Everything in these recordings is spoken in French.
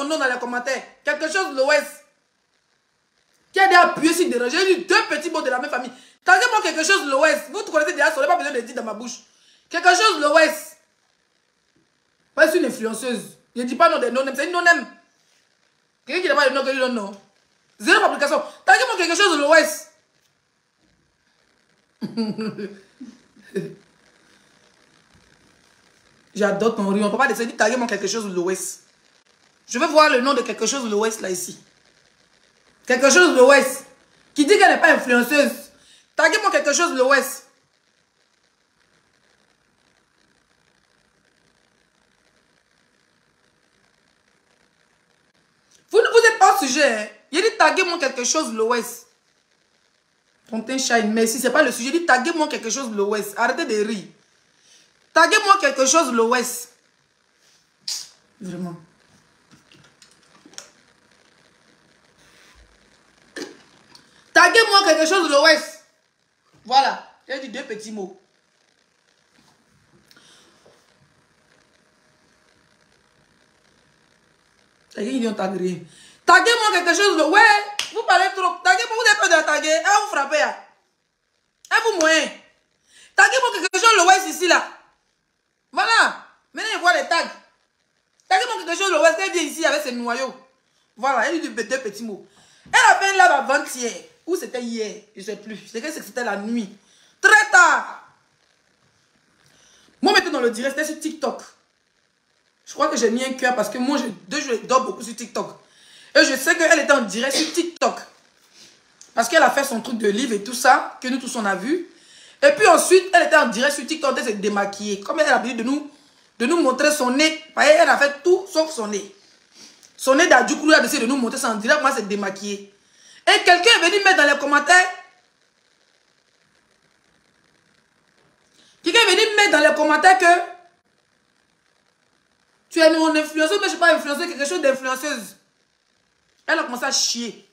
votre nom dans les commentaires. Quelque chose de l'Ouest. Qui a déjà appuyé sur déranger. J'ai lu 2 petits mots de la même famille. Taguez-moi quelque chose de l'Ouest. Vous connaissez déjà, ça n'a pas besoin de dire dans ma bouche. Quelque chose de l'Ouest. Pas une influenceuse. Je ne dis pas non des non-name, c'est une non-name. Quelqu'un qui n'a pas de nom que lui donne non. Zéro application. Taguez-moi quelque chose de l'Ouest. J'adore ton rire. On ne peut pas décider de taguer-moi quelque chose de l'Ouest. Je veux voir le nom de quelque chose de l'Ouest là ici. Quelque chose de l'Ouest. Qui dit qu'elle n'est pas influenceuse. Taguez-moi quelque chose de l'Ouest. Vous n'êtes pas au sujet. Hein? Il dit taguez-moi quelque chose de l'Ouest. Tontin Shine, merci. Ce n'est pas le sujet. Il dit taguez-moi quelque chose de l'Ouest. Arrêtez de rire. Taguez-moi quelque chose de l'Ouest. Vraiment. Taguez-moi quelque chose de l'Ouest. Voilà. J'ai dit 2 petits mots. Taguez-moi quelque chose de... Ouais, vous parlez trop. Taguez-moi, vous avez peur de la taguer. Elle vous frappez. Elle vous moyen. Taguez-moi quelque chose de l'Ouest ici, là. Voilà. Maintenant, je vois les tags. Taguez-moi quelque chose de l'Ouest. Elle vient ici avec ses noyaux. Voilà, elle dit 2 petits mots. Elle a fait là avant-hier. Ou c'était hier, je ne sais plus. C'était la nuit. Très tard. Moi, maintenant, dans le direct, c'était sur TikTok. Je crois que j'ai mis un cœur parce que moi, je dors beaucoup sur TikTok. Et je sais qu'elle était en direct sur TikTok. Parce qu'elle a fait son truc de livre et tout ça, que nous tous on a vu. Et puis ensuite, elle était en direct sur TikTok, elle s'est démaquillée. Comme elle a l'habitude de nous montrer son nez. Elle a fait tout sauf son nez. Son nez d'Adjoukoulou a décidé de nous montrer ça en direct, moi, c'est démaquillée. Et quelqu'un est venu mettre dans les commentaires. Quelqu'un est venu mettre dans les commentaires que tu es mon influenceuse, mais je ne suis pas influenceuse, quelque chose d'influenceuse. Elle a commencé à chier.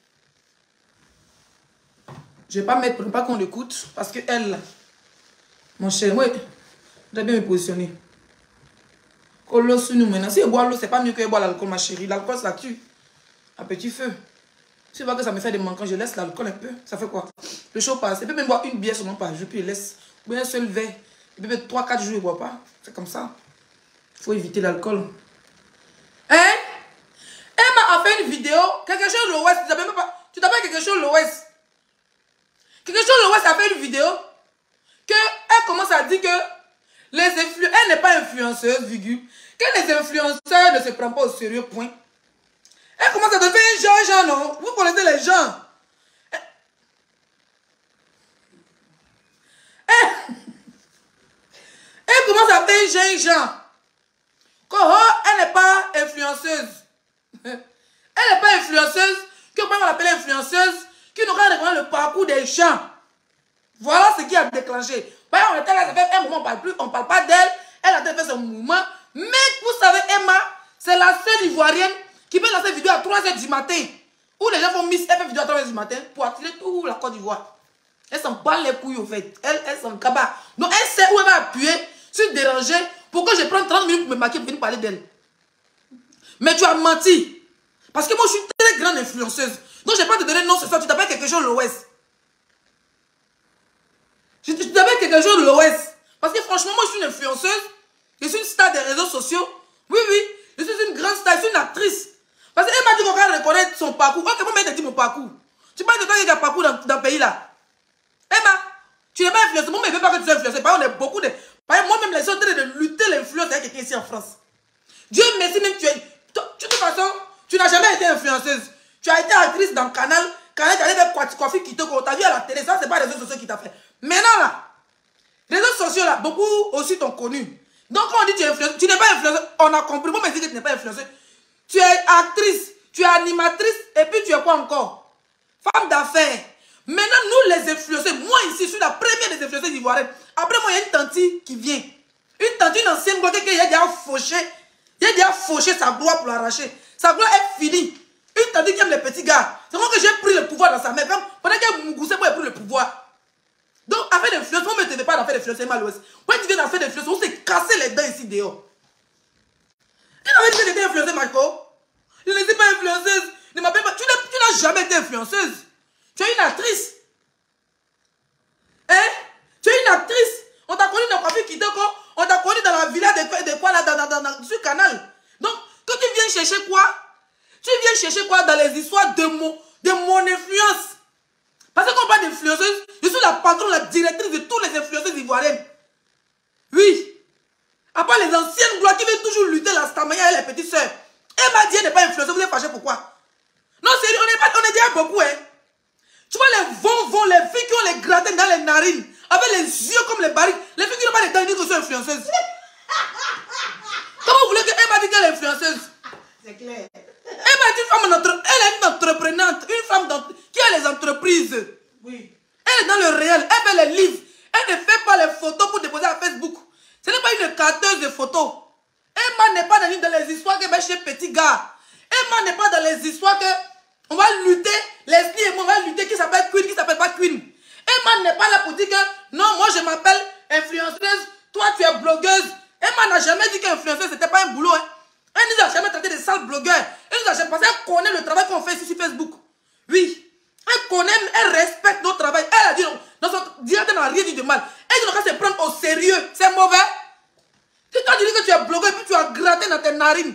Je ne vais pas mettre pour pas qu'on l'écoute, parce que elle, mon cher, oui, je dois bien me positionner. L'eau sur nous maintenant. Si elle boit l'eau, c'est pas mieux que boire l'alcool, ma chérie. L'alcool, ça tue. À petit feu. Si tu vois que ça me fait des manquants, je laisse l'alcool un peu. Ça fait quoi? Le chaud passe. Elle peut même boire une bière seulement par jour, puis elle laisse. Ou bien un seul verre. Elle peut mettre 3-4 jours, elle ne boit pas. C'est comme ça. Il faut éviter l'alcool. Hein? Emma a fait une vidéo. Quelque chose de l'Ouest. Tu t'appelles quelque chose de l'Ouest. Quelque chose de l'Ouest a fait une vidéo. Elle commence à dire que elle n'est pas influenceuse, virgule. Que les influenceurs ne se prennent pas au sérieux, point. Elle commence à te faire un genre, non? Vous connaissez les gens. Elle commence à faire un genre. Elle n'est pas influenceuse. Elle n'est pas influenceuse. Que pourquoi on l'appelle influenceuse? Qui n'aura pas reconnu le parcours des gens. Voilà ce qui a déclenché. On était là, ça fait un moment, on ne parle pas d'elle. Elle a fait son mouvement. Mais vous savez, Emma, c'est la seule Ivoirienne qui peut lancer une vidéo à 3 h du matin. Où les gens font miss, elle fait une vidéo à 3 h du matin pour attirer tout la Côte d'Ivoire. Elle s'en bat les couilles au fait. Elle s'en cabat. Donc elle sait où elle va appuyer sur déranger pour que je prenne 30 minutes pour me maquiller pour venir parler d'elle. Mais tu as menti. Parce que moi je suis une très grande influenceuse. Donc je ne vais pas te donner le nom ce soir. Tu t'appelles quelque chose de l'Ouest. Tu t'appelles quelque chose de l'Ouest. Parce que franchement, moi je suis une influenceuse. Je suis une star des réseaux sociaux. Oui, oui. Je suis une grande star. Je suis une actrice. Parce qu'elle m'a dit qu'on va reconnaître son parcours. Ok, moi je te dis mon parcours. Tu parles de toi qui a un parcours dans le pays là. Emma, tu n'es pas influenceuse. Moi, je ne veux pas que tu sois influenceuse. Par exemple, on est beaucoup de... Par exemple, moi-même, les gens sont en train de lutter l'influence avec quelqu'un ici en France. Dieu merci, même tu es... De toute façon, tu n'as jamais été influenceuse. Tu as été actrice dans Canal. Canal, tu as été coiffure qui te... Tu as vu à la télé. Ça, ce n'est pas les réseaux sociaux qui t'a fait. Maintenant, là, les réseaux sociaux, là, beaucoup aussi t'ont connu. Donc, quand on dit que tu es influenceuse, tu n'es pas influenceuse. On a compris. Moi, je dis que tu n'es pas influenceuse. Tu es actrice, tu es animatrice, et puis tu es quoi encore? Femme d'affaires. Maintenant, nous les influenceurs, moi ici, je suis la première des influenceurs ivoiriennes. Après moi, il y a une tante qui vient. Une tante, une ancienne gloire qui a déjà fauché. Il a déjà fauché sa gloire pour l'arracher. Sa gloire est finie. Une tante qui aime les petits gars. C'est moi que j'ai pris le pouvoir dans sa main. Pendant qu'elle moussait, moi, j'ai pris le pouvoir. Donc, affaire d'influence, moi, je ne te veux pas d'affaire d'influence, c'est mal ouest. Moi, tu viens d'affaire d'influence, on s'est cassé les dents ici dehors. Qui n'avait dit que j'étais influencé, Marco? Je ne influenceuse. Tu es une actrice. Hein? Tu es une actrice. On t'a connu dans Kofi Kitoko. On t'a connu dans la villa de quoi là, sur le canal. Donc, quand tu viens chercher quoi? Tu viens chercher quoi dans les histoires de mon influence? Parce qu'on parle d'influenceuse, je suis la patronne, la directrice de tous les influenceuses ivoiriennes. Oui. À part les anciennes gloires qui veulent toujours lutter la Stamaya et les petites sœurs. Et m'a dit, elle n'est pas influenceuse, vous êtes fâché pourquoi? Non, sérieux, on est déjà beaucoup, hein. Tu vois les vont, les filles qui ont les gratins dans les narines, avec les yeux comme les barils, les filles qui n'ont pas les dents, ils disent que sont influenceuses. Comment vous voulez qu'elle m'a dit qu'elle est influenceuse? C'est clair. Elle m'a dit elle est une entreprenante, une femme qui a les entreprises. Oui. Elle est dans le réel, elle fait les livres. Elle ne fait pas les photos pour déposer à Facebook. Ce n'est pas une capteuse de photos. Emma n'est pas dans les histoires que chez petit gars. Emma n'est pas dans les histoires que on va lutter, Leslie et moi on va lutter qui s'appelle Queen, qui s'appelle pas Queen. Emma n'est pas là pour dire que non, moi je m'appelle influenceuse, toi tu es blogueuse. Emma n'a jamais dit qu'influenceuse c'était pas un boulot. Hein. Elle nous a jamais traité de sales blogueurs. Elle nous a jamais passé, elle connaît le travail qu'on fait ici sur Facebook. Oui. Elle connaît, elle respecte notre travail. Elle a dit, dans son directeur n'a rien dit de mal. Elle dit, on va se prendre au sérieux. C'est mauvais. Si toi tu dis que tu es blogueur et puis tu as gratté dans tes narines.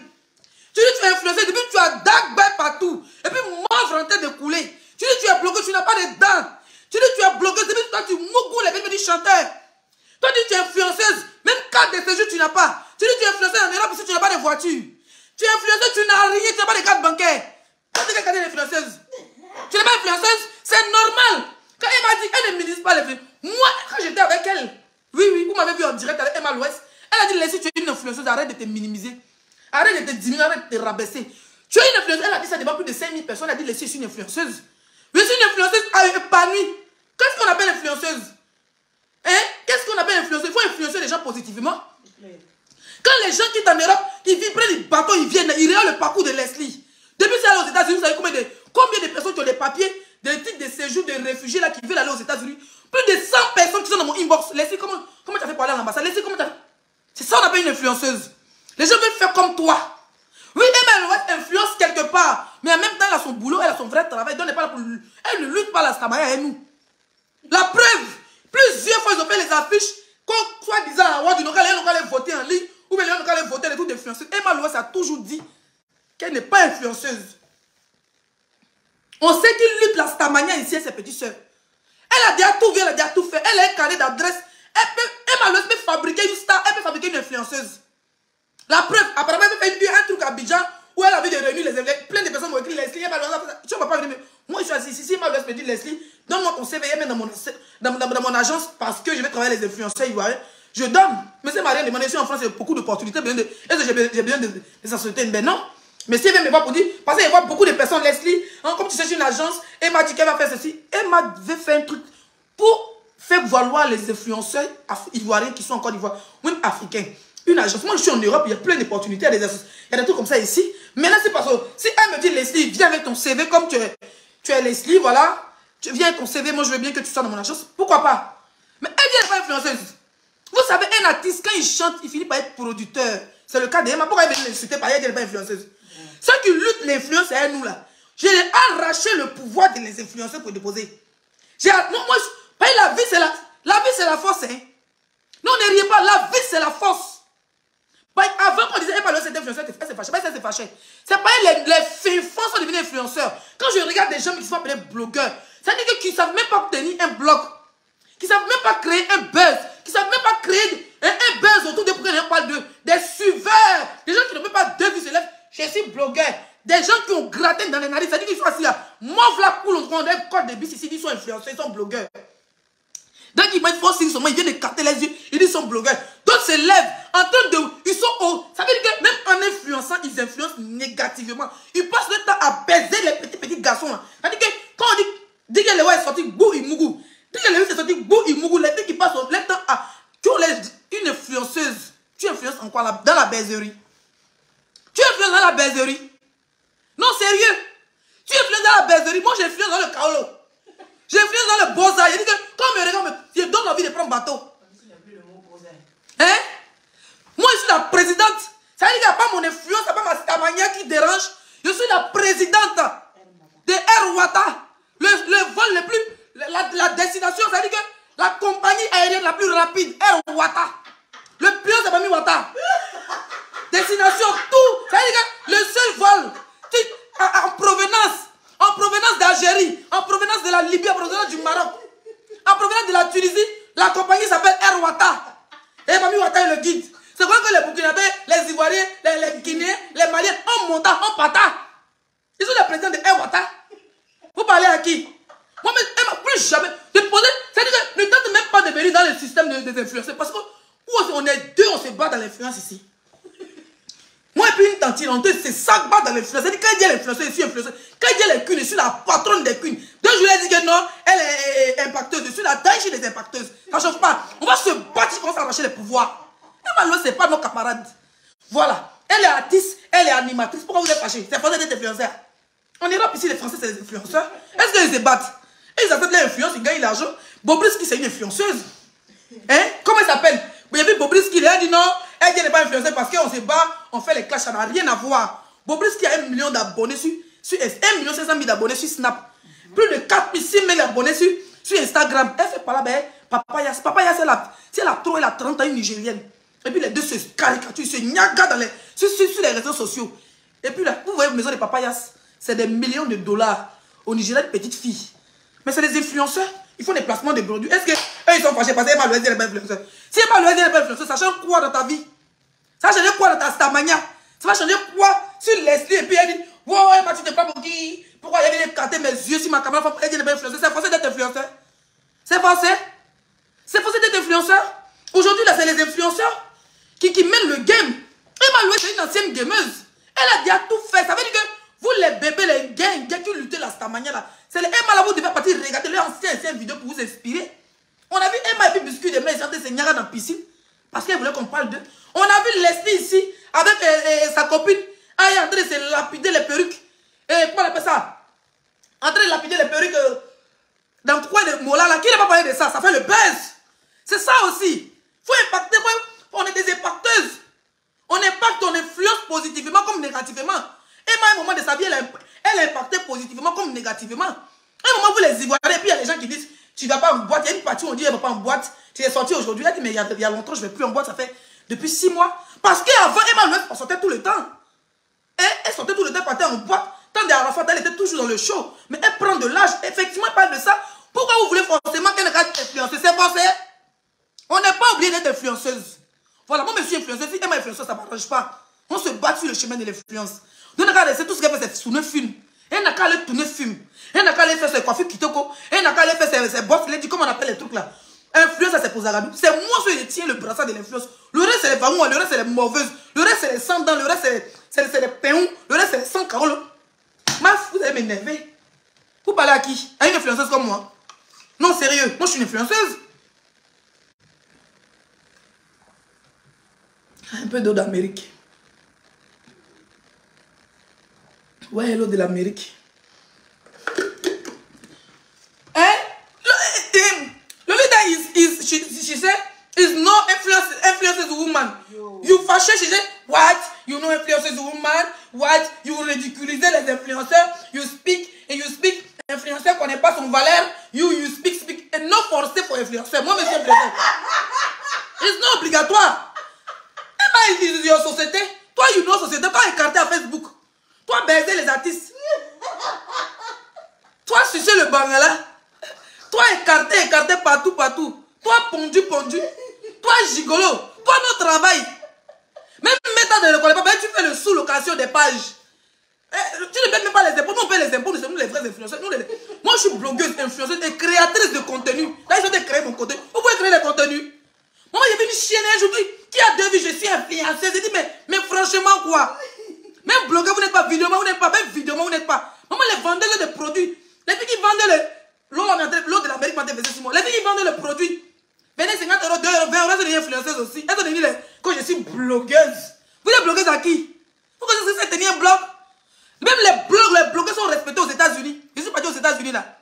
Tu dis que tu es influencé, et puis tu as dark bag partout. Et puis mange en train de couler. Tu dis que tu es blogueur, tu n'as pas de dents. Tu dis que tu es blogueur, et puis toi tu mougoules les petits chanteurs. Toi tu dis que tu es influenceuse, même carte de séjour tu n'as pas. Tu dis que tu es influenceuse en Europe si tu n'as pas de voiture. Tu es influenceuse, tu n'as rien, tu n'as pas de carte bancaire. Quand tu es quelqu'un d'influenceuse. Tu n'es pas influenceuse, c'est normal. Quand elle m'a dit, elle ne ministre pas les filles. Moi, quand j'étais avec elle, oui, vous m'avez vu en direct avec Emma l'Ouest, elle a dit, laissez, tu es une influenceuse, arrête de te minimiser. Arrête de te diminuer, arrête de te rabaisser. Tu es une influenceuse, elle a dit ça devant plus de 5000 personnes, elle a dit, laissez, je suis une influenceuse. Je suis une influenceuse épanouie. Qu'est-ce qu'on appelle influenceuse? Hein? Qu'est-ce qu'on appelle influenceuse? Il faut influencer les gens positivement. Quand les gens quittent en Europe, ils prennent les bateaux, ils viennent, ils regardent le parcours de Leslie. Depuis ça, aux États-Unis, vous savez combien de personnes qui ont des papiers, des titres de séjour, des réfugiés là, qui veulent aller aux États-Unis. Plus de 100 personnes qui sont dans mon inbox. Leslie, comment tu as fait pour aller à l'ambassade? Leslie, comment tu as fait? C'est ça qu'on appelle une influenceuse. Les gens veulent faire comme toi. Oui, elle influence quelque part. Mais en même temps, elle a son boulot, elle a son vrai travail. Donc, elle n'est pas là pour... Elle ne lutte pas la Stamaya et nous. La preuve, plusieurs fois, ils ont fait les affiches, soi-disant, on allait voter en ligne, ou bien on allait voter les trucs d'influenceuse. Emma Louest a toujours dit qu'elle n'est pas influenceuse. On sait qu'il lutte la Stamania ici et ses petites soeurs. Elle a déjà tout vu, elle a déjà tout fait. Elle a un carnet d'adresse. Emma Louest peut fabriquer une star, elle peut fabriquer une influenceuse. La preuve, apparemment, elle peut faire un truc à Abidjan où elle avait des réunions, plein de personnes m'ont écrit Leslie, Emma Louest, tu ne vas pas venir. Moi, je suis assis ici, Emma Louest me dit Leslie, donne-moi ton CV, mets dans mon agence parce que je vais travailler les influenceurs ivoiriens. Je donne. Mais c'est Marie demandé, je suis en France, il y a beaucoup d'opportunités. Est-ce que j'ai besoin de sa société? Ben non. Mais si elle vient me voir pour dire, parce qu'elle voit beaucoup de personnes, Leslie, hein, comme tu cherches une agence, elle m'a dit qu'elle va faire ceci. Elle m'a fait un truc pour faire valoir les influenceurs ivoiriens qui sont en Côte d'Ivoire, même africains. Une agence. Moi, je suis en Europe, il y a plein d'opportunités, il y a des trucs comme ça ici. Maintenant, c'est parce que si elle me dit, Leslie, viens avec ton CV, comme tu es Leslie, voilà, tu viens avec ton CV, moi je veux bien que tu sois dans mon agence. Pourquoi pas? Mais elle dit, elle n'est pas influenceuse. Vous savez, un artiste, quand il chante, il finit par être producteur. C'est le cas d'Emma. Pourquoi elle veut l'insulter par elle, elle n'est pas influenceuse? Ceux qui luttent l'influence, c'est nous là. J'ai arraché le pouvoir de les influenceurs pour déposer. Non, moi, la vie, c'est la force. Hein. Non, ne riez pas, la vie, c'est la force. Avant qu'on disait, c'était influenceur, elle s'est fâchée. Elle s'est fâchée. C'est pas les fins sont devenus influenceurs. Quand je regarde des gens qui sont appelés blogueurs, ça veut dire qu'ils ne savent même pas tenir un blog. Qui ne savent même pas créer un buzz. Qui ne savent même pas créer un buzz autour de pour qu'on parle d'eux. Des suiveurs. Des gens qui n'ont même pas deux vues se lèvent. Je suis blogueur. Des gens qui ont gratté dans les narices. Ça veut dire qu'ils sont assis là. Mauve la coule, on prend un code de bis ici. Ils sont influenceurs, ils sont blogueurs. Donc ils mettent force, ils viennent d'écarter les yeux. Ils disent qu'ils sont blogueurs. D'autres se lèvent en train de... Ils sont hauts. Ça veut dire que même en influençant, ils influencent négativement. Ils passent le temps à baiser les petits garçons. Ça veut dire que quand on dit que les ouais est sorti, bou, il mougou. Dès que les ouais est sorti, bou, il mougou. Les filles qui passent le temps à... une influenceuse. Tu influences en quoi? Dans la baiserie. Tu influences dans la baiserie. Non, sérieux. Tu influences dans la baiserie. Moi, j'influence dans le kaolo. J'influence dans le beaux-arts. Il dit que quand on me regarde, je donne envie de prendre bateau. Hein? Moi, je suis la présidente. Ça veut dire qu'il n'y a pas mon influence, il n'y a pas ma Stamania qui dérange. Je suis la présidente de Air Ouattara. la destination, ça veut dire que la compagnie aérienne la plus rapide, Air Wata. Le pion, c'est pas mis Wata. Destination, tout. Ça veut dire que le seul vol en provenance d'Algérie, en provenance de la Libye, en provenance du Maroc, en provenance de la Tunisie, la compagnie s'appelle Air Wata. Et Mami Wata est le guide. C'est vrai que les Burkinabés, les Ivoiriens, les Guinéens, les Maliens, on monte, on pata. Ils sont les présidents de Air Wata. Vous parlez à qui? Moi, mais elle m'a plus jamais déposé. C'est-à-dire que ne tente même pas de venir dans le système des influenceurs. Parce que on est deux, on se bat dans l'influence ici. Moi et puis une tantine, on se sac bat dans l'influence. C'est-à-dire quand il y a l'influenceur, je suis influenceur. Quand il y a les queens, je suis la patronne des queens. Deux jours, elle dit que non, elle est impacteuse. Je suis la daïche des impacteuses. Ça ne change pas. On va se battre pour s'arracher les pouvoirs. Et malheureusement, ce n'est pas nos camarades. Voilà. Elle est artiste, elle est animatrice. Pourquoi vous êtes fâchés? C'est français d'être influenceur. En Europe, ici, les Français, c'est des influenceurs. Est-ce qu'ils se battent? Et ils acceptent l'influence, ils gagnent l'argent. Bobrisky, c'est une influenceuse. Hein? Comment elle s'appelle? Vous avez vu Bobrisky, elle a dit non, elle n'est pas influenceuse parce qu'on se bat, on fait les clashs, ça n'a rien à voir. Bobrisky a 1 million d'abonnés sur 1 500 000 d'abonnés sur Snap. Plus de 4 000, 6 000 abonnés sur Instagram. Elle fait par là, ben, Papa Yass, c'est la trop, elle a 30 ans, une Nigérienne. Et puis les deux se caricaturent, se niaga sur les réseaux sociaux. Et puis là, vous voyez la maison de Papa Yass, c'est des millions de dollars au Nigeria de petites filles. Mais c'est des influenceurs. Ils font des placements de produits. Est-ce qu'eux, ils sont fâchés parce qu'Emma Louise n'est pas influenceur? Si Emma Louise n'est pas influenceur, ça change quoi dans ta vie? Ça va changer quoi dans ta stamania? Ça va changer quoi sur Leslie? Et puis elle dit, wow, Emma, tu te prends pour qui? Pourquoi elle vient canter mes yeux sur ma caméra? Elle dit, elle n'est pas influenceur. C'est forcé d'être influenceur. C'est forcé. C'est forcé d'être influenceur. Aujourd'hui, là, c'est les influenceurs qui mènent le game. Emma Louise, c'est une ancienne gameuse. Elle a déjà tout fait. Ça veut dire que vous, les bébés, les gains qui luttent la stamania là, c'est les Emma là, vous devez partir regarder leurs anciennes vidéos pour vous inspirer. On a vu Emma et puis Biscuit de main chanter ses nyagas dans la piscine parce qu'elle voulait qu'on parle d'eux. On a vu Leslie ici avec sa copine. Elle est en train de se lapider les perruques. Et comment on appelle ça? En train de lapider les perruques dans le coin de Mola là. Qui n'a pas parlé de ça? Ça fait le buzz. C'est ça aussi. Il faut impacter. On est des impacteuses. On impacte, on influence positivement comme négativement. Emma, à un moment de sa vie, elle a impacté positivement comme négativement. À un moment, vous les Ivoiriens, et puis il y a les gens qui disent, tu ne vas pas en boîte. Il y a une partie où on dit, elle ne va pas en boîte. Tu es sorti aujourd'hui. Elle dit, mais il y a longtemps, je ne vais plus en boîte. Ça fait depuis 6 mois. Parce qu'avant, Emma, elle sortait tout le temps. Elle sortait tout le temps, partait en boîte. Tant d'Arafat, elle était toujours dans le show. Mais elle prend de l'âge. Effectivement, elle parle de ça. Pourquoi vous voulez forcément qu'elle ne reste influenceuse? C'est forcé. On n'est pas obligé d'être influenceuse. Voilà, moi, je suis influenceuse. Si Emma est influenceuse, ça ne m'arrange pas. On se bat sur le chemin de l'influence. Donc, c'est tout ce qu'elle fait, c'est tourner film. Elle n'a qu'à aller tourner film. Elle n'a qu'à aller faire ses coiffures kitoko. Elle n'a qu'à aller faire ses bottes. Elle dit, comment on appelle les trucs là? Influence, c'est pour Zagadou. C'est moi qui tiens le brassard de l'influence. Le reste, c'est les vagons, le reste, c'est les mauvaises. Le reste, c'est les sans dents. Le reste, c'est les péons. Le reste, c'est les sans caroles. Vous allez m'énerver. Vous parlez à qui? À une influenceuse comme moi? Non, sérieux. Moi, je suis une influenceuse. Un peu d'eau d'Amérique. Ouais, l'eau de l'Amérique. Hein? Lolita she said, is no influences woman. You fâché, she said, what? You know influences woman? What? You ridiculiser les influenceurs? You speak. Influenceur connaît pas son valeur. You speak. Et non forcé pour influenceur. Moi, monsieur influenceur. It's not obligatoire. Et bien, your société. Toi, you know société. Toi, écarté à Facebook. Toi, baiser les artistes. Toi, sucer le bangala. Toi, écarté partout. Toi, pondu. Toi, gigolo. Toi, notre travail. Même méta ne le connaît pas. Tu fais le sous-location des pages. Tu ne mets même pas les impôts. Nous, on paie les impôts. Nous sommes les vrais influenceurs. Moi, je suis blogueuse, influenceuse et créatrice de contenu. Là, ils ont créé mon contenu. Vous pouvez créer les contenus. Moi, j'ai vu une chienne aujourd'hui qui a 2 vies. Je suis influenceuse. J'ai dit, mais franchement, quoi? Même blogueur, vous n'êtes pas. Vidéo, vous n'êtes pas. Même vidéo, vous n'êtes pas. Maman, les vendeuses de produits. Les filles qui vendent l'eau de l'Amérique, les filles qui vendent le produit. Venez 50 €, 2 €, 20 €, c'est une influenceuse aussi. Elles ont dit quand je suis blogueuse. Vous êtes blogueuse à qui? Vous connaissez cette tenir un blog? Même les blogueurs sont respectés aux États-Unis. Je suis parti aux États-Unis là.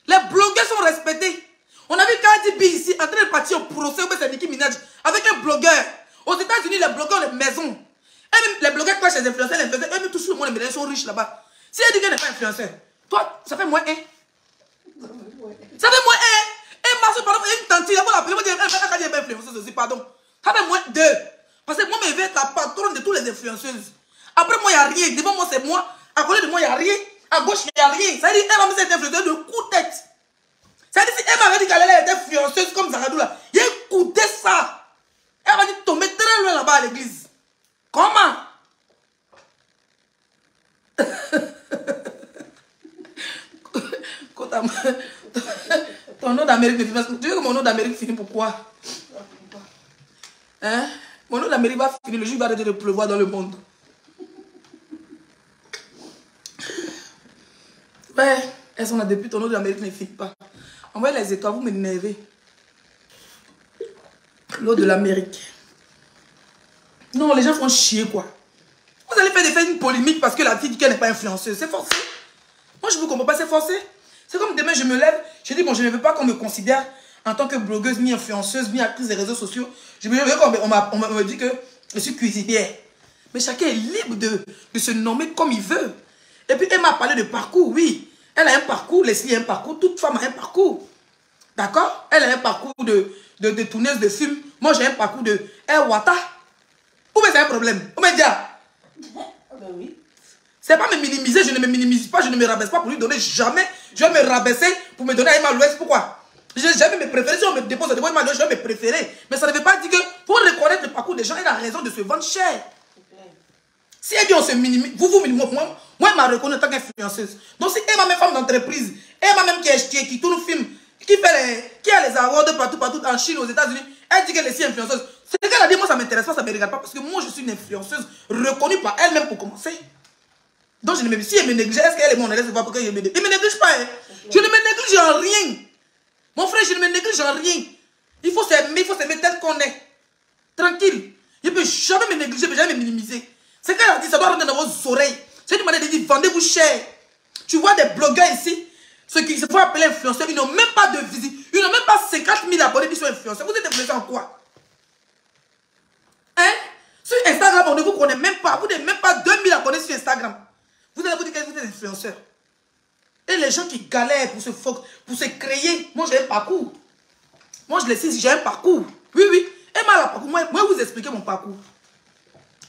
Les blogueurs sont respectés. On a vu Cardi B ici en train de partir au procès, c'est Nicki Minaj, avec un blogueur. Aux États-Unis, les blogueurs ont des maisons. Et même les blogueurs clashent les influenceurs, eux-mêmes tout le monde, les médias sont riches là-bas. Si elle dit qu'elle n'est pas influenceur, toi, ça fait moins 1. Ça fait moins un. Et ma soeur, pardon, il y a une tante, là, vous l'appelez, vous dites, elle est influenceuse aussi, pardon. Ça fait moins deux. Parce que moi, je vais être la patronne de toutes les influenceuses. Après, moi, il n'y a rien. Devant moi, c'est moi. À côté de moi, il n'y a rien. À gauche, il n'y a rien. Ça veut dire, elle va me faire influenceuse de coup de tête. Ça veut dire, si elle m'avait dit qu'elle allait être influenceuse comme Zaradou, là, il a écouté ça. Elle va dire, tomber très loin là-bas à l'église. Comment? Ton nom d'Amérique ne finit pas. Tu veux que mon nom d'Amérique finisse pourquoi? Hein? Mon nom d'Amérique va finir, le jour va arrêter de pleuvoir dans le monde. Ouais, elles sont là depuis, ton nom d'Amérique ne finit pas. Envoyez les étoiles, vous m'énervez. L'eau de l'Amérique. Non, les gens font chier quoi. Vous allez faire une polémique parce que la fille dit qu'elle n'est pas influenceuse. C'est forcé. Moi, je ne vous comprends pas, c'est forcé. C'est comme demain, je me lève, je dis, bon, je ne veux pas qu'on me considère en tant que blogueuse, ni influenceuse, ni actrice des réseaux sociaux. Je veux qu'on me dit que je suis cuisinière. Mais chacun est libre de se nommer comme il veut. Et puis, elle m'a parlé de parcours, oui. Elle a un parcours, Leslie a un parcours, toute femme a un parcours. D'accord? Elle a un parcours de tourneuse de film. Moi, j'ai un parcours de Wata. Ou bien c'est un problème? Ou bien dire? Oui. C'est pas me minimiser, je ne me minimise pas, je ne me rabaisse pas pour lui donner jamais. Je vais me rabaisser pour me donner à Emma Louest. Pourquoi? J'ai jamais mes préférés. Si on me dépose devant Emma Louest, je vais me préférer. Mais ça ne veut pas dire que pour reconnaître le parcours des gens, elle a raison de se vendre cher. Si elle dit on se minimise, moi, elle m'a reconnu en tant qu'influenceuse. Donc si Emma, même femme d'entreprise, Emma même qui tourne film, qui a les awards partout en Chine, aux États-Unis, elle dit qu'elle est si influenceuse. C'est qu'elle a dit, moi ça ne m'intéresse pas, ça ne me regarde pas, parce que moi je suis une influenceuse reconnue par elle-même pour commencer. Donc je ne me, si elle me néglige, est-ce qu'elle est mon élève, c'est pas pour que je me néglige. Il ne me néglige pas, hein. Je ne me néglige en rien. Mon frère, je ne me néglige en rien. Il faut s'aimer tel qu'on est. Tranquille. Je ne peux jamais me négliger, je ne peux jamais me minimiser. C'est qu'elle a dit, ça doit rentrer dans vos oreilles. C'est une manière de dire, vendez-vous cher. Tu vois des blogueurs ici, ceux qui se font appeler influenceurs, ils n'ont même pas de visite. Ils n'ont même pas 50 000 abonnés qui sont influenceurs. Vous êtes influenceurs en quoi? Hein? Sur Instagram, on ne vous connaît même pas. Vous n'avez même pas 2000 abonnés sur Instagram. Vous allez vous dire que vous êtes influenceurs. Et les gens qui galèrent pour se créer, moi j'ai un parcours. Moi je le sais, j'ai un parcours. Oui, oui. Et moi, moi vous expliquer mon parcours.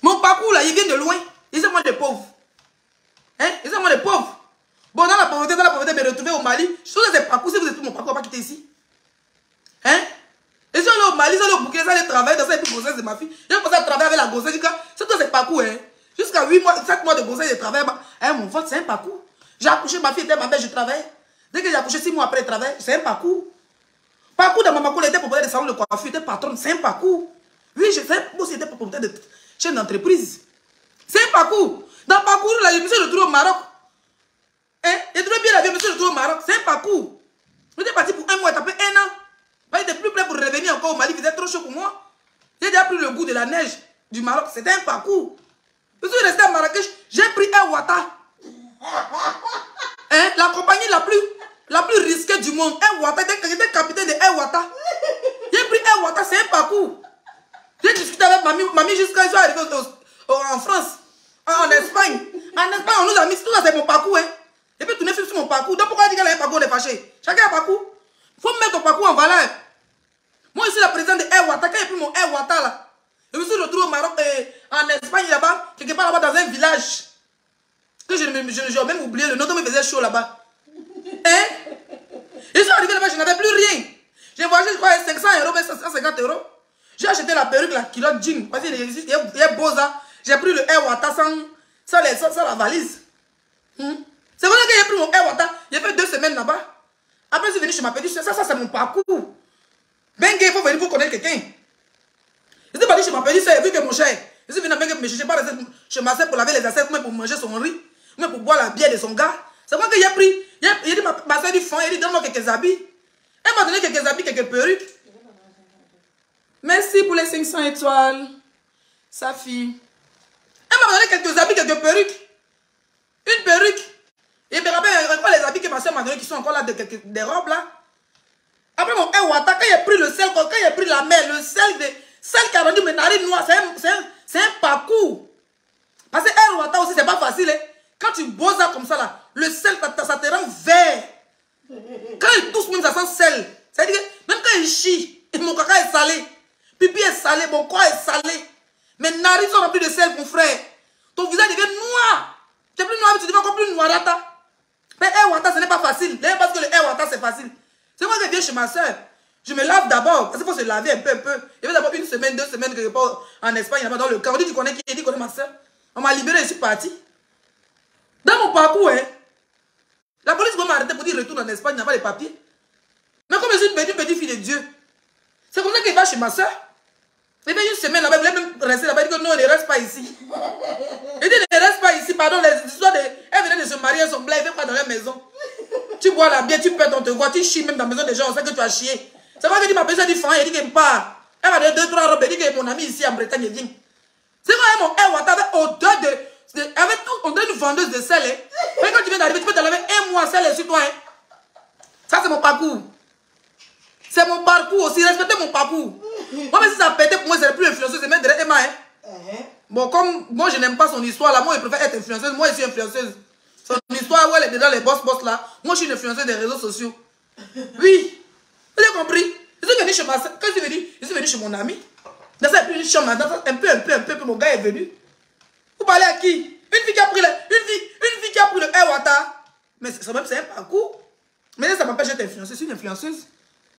Mon parcours là, il vient de loin. Ils sont moi des pauvres. Hein? Ils sont moi des pauvres. Bon, dans la pauvreté, me retrouver au Mali. Je suis des parcours. Si vous êtes mon parcours, on va pas quitter ici. Hein? Ils sont allés au Mali, ils sont allés au Burkina, ils sont allés travailler dans cette grossesse de ma fille. J'ai commencé à travailler avec la grossesse. C'est tout ce parcours. Hein? Jusqu'à 8 mois, 7 mois de grossesse, je travaille. Hein, mon vote, c'est un parcours. J'ai accouché, ma fille était ma belle, je travaille. Dès que j'ai accouché 6 mois après, je travaille. C'est un parcours. Parcours dans ma maman, elle était propriétaire de salon de coiffure, elle était patronne. C'est un parcours. Oui, je sais, moi aussi, j'étais propriétaire de chaîne d'entreprise. C'est un parcours. Dans le parcours, là, je me suis retrouvé au Maroc. Hein? J'ai trouvé bien la vie, je me suis retrouvé au Maroc. C'est un parcours. J'étais parti pour 1 mois, tapé 1 an. J'étais plus prêt pour revenir encore au Mali, il faisait trop chaud pour moi. J'ai déjà pris le goût de la neige du Maroc. C'était un parcours. Je suis resté à Marrakech, j'ai pris un Wata. Hein? La compagnie la plus risquée du monde. Un Wata, j'étais capitaine de un Wata. J'ai pris un Wata, c'est un parcours. J'ai discuté avec mamie jusqu'à ce arrivé en France, en Espagne. En Espagne, on nous a mis, tout ça c'est mon parcours. Hein? Et puis tourner sur mon parcours. Donc pourquoi elle dit qu'elle a un parcours, on est fâché? Chacun a un parcours. Il faut mettre ton parcours en valeur. Moi, je suis la présidente de Air Wata. Quand j'ai pris mon Air Wata là, je me suis retrouvé au Maroc et en Espagne là-bas, quelque part là-bas dans un village. Que j'ai même oublié le nom, donc il faisait chaud là-bas. Hein? Ils sont arrivés là-bas, je n'avais plus rien. J'ai voyagé, je crois, 500 €, 550 €. J'ai acheté la perruque, la culotte jean. Parce qu'il y a beau ça. J'ai pris le Air Wata sans la valise. C'est vrai que j'ai pris mon Air Wata. J'ai fait 2 semaines là-bas. Après, je suis venu chez ma petite soeur. Ça c'est mon parcours. Ben, il faut venir pour connaître quelqu'un. Je suis parti chez ma petite soeur, j'ai vu que mon cher. Je suis venu à me chercher pas chez ma soeur pour laver les assiettes, pour manger son riz, mais pour boire la bière de son gars. C'est moi que j'ai pris. Il dit, ma soeur dit, il dit, donne-moi quelques habits. Elle m'a donné quelques habits, quelques perruques. Merci pour les 500 étoiles. Sa fille. Elle m'a donné quelques habits, quelques perruques. Une perruque. Et je me rappelle encore les habits que ma soeur m'a donné qui sont encore là, des robes là. Après mon Wata, quand j'ai pris le sel, quand j'ai pris la mer, le sel qui a rendu mes narines noires, c'est un parcours. Parce que Wata aussi, c'est pas facile. Hein. Quand tu bosses comme ça là, le sel, ça te rend vert. Quand il tousse, même ça sent sel. Ça veut dire que même quand il chie, mon caca est salé. Pipi est salé, mon corps est salé. Mes narines sont remplies de sel, mon frère. Ton visage devient noir. Tu es plus noir, mais tu deviens encore plus noirata. Mais air water, ce n'est pas facile. D'ailleurs, parce que le air water, c'est facile. C'est moi qui viens chez ma soeur. Je me lave d'abord, parce qu'il faut se laver un peu. Il y avait d'abord 1 semaine, 2 semaines que je pars en Espagne, là-bas dans le camp. On dit, tu connais qui? Il dit, connais ma soeur. On m'a libéré, je suis parti. Dans mon parcours, hein, la police va m'arrêter pour dire retourne en Espagne, il n'y a pas de papiers. Mais comme je suis une petite fille de Dieu, c'est comme ça qu'il va chez ma soeur. Il fait 1 semaine là-bas, il voulait même rester là-bas, il dit que non, il ne reste pas ici. Il dit, ne reste pas ici, pardon, les histoires de... Elle venait de se marier, son blanc, il fait quoi dans la maison? Tu bois la bière, tu perds, on te voit, tu chies même dans la maison des gens, on sait que tu as chié. C'est vrai que dit ma personne dit fan, il dit qu'elle part. Elle m'a donné 2-3 robes, elle dit que mon ami ici en Bretagne vient. C'est quand mon air water avec odeur de... Avec tout, on donne une vendeuse de sel. Hein. Mais quand tu viens d'arriver, tu peux te laver 1 mois sel sur toi. Hein. Ça, c'est mon parcours. C'est mon parcours aussi. Respectez mon parcours. Moi, mais si ça pétait pour moi, c'est plus influenceuse. C'est même derrière Emma. Hein. Bon, comme moi, je n'aime pas son histoire là, moi, je préfère être influenceuse. Moi, je suis influenceuse. Son histoire où elle est dedans, les boss là. Moi, je suis une influenceuse des réseaux sociaux. Oui. Vous avez compris? Je suis venu chez ma soeur. Quand je suis venu, je suis venu chez mon ami. Dans cette plus chambre, un peu, mon gars est venu. Vous parlez à qui? Une fille qui a pris le air water. Mais c'est un parcours. Mais ça m'empêche d'être influenceuse. Je suis une influenceuse.